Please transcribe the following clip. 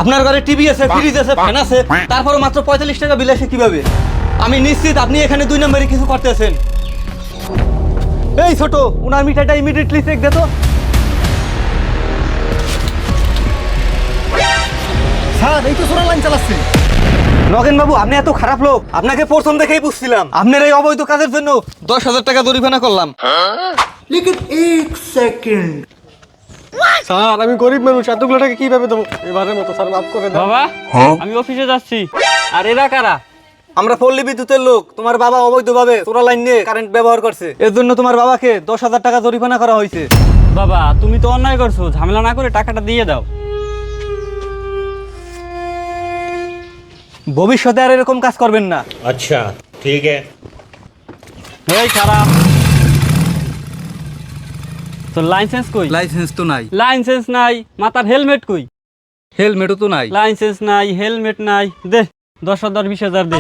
আপনার ঘরে টিভি আছে, ফ্রিজ আছে, ফ্যান আছে, তারপরও মাত্র 45 টাকা বিল আসে কিভাবে? আমি নিশ্চিত আপনি এখানে 2 নম্বরে কিছু করতেছেন। এই ছোট, উনার মিটারটা ইমিডিয়েটলি চেক দে তো। স্যার এই তো সোনা লাইন চালাচ্ছে। নগেন বাবু, আপনি এত খারাপ লোক, আপনাকে প্রথম দেখেই বুঝছিলাম। আপনার এই অবৈধ কাজের জন্য 10,000 টাকা জরিমানা করলাম। লেকিন 1 সেকেন্ড। স্যার আমি গরিব মানুষ, এতগুলো টাকা কিভাবে দেবো? এবারের মতো স্যার মাফ করে দেন। বাবা আমি অফিসে যাচ্ছি। আর এরা কারা? আমরা পল্লী বিদ্যুতের লোক। তোমার বাবা অবৈধভাবে চোরা লাইন নিয়ে কারেন্ট ব্যবহার করছে, এর জন্য তোমার বাবাকে 10,000 টাকা জরিমানা করা হয়েছে। বাবা তুমি তো অন্যায় করছো, ঝামেলা না করে টাকাটা দিয়ে দাও। ভবিষ্যতে আর এরকম কাজ করবেন না। अच्छा ठीक है। এই খারাপ, তো লাইসেন্স কই? লাইসেন্স তো নাই। লাইসেন্স নাই, মাথার হেলমেট কই? হেলমেটও তো নাই। লাইসেন্স নাই, হেলমেট নাই, দে 10,000 20,000 দে।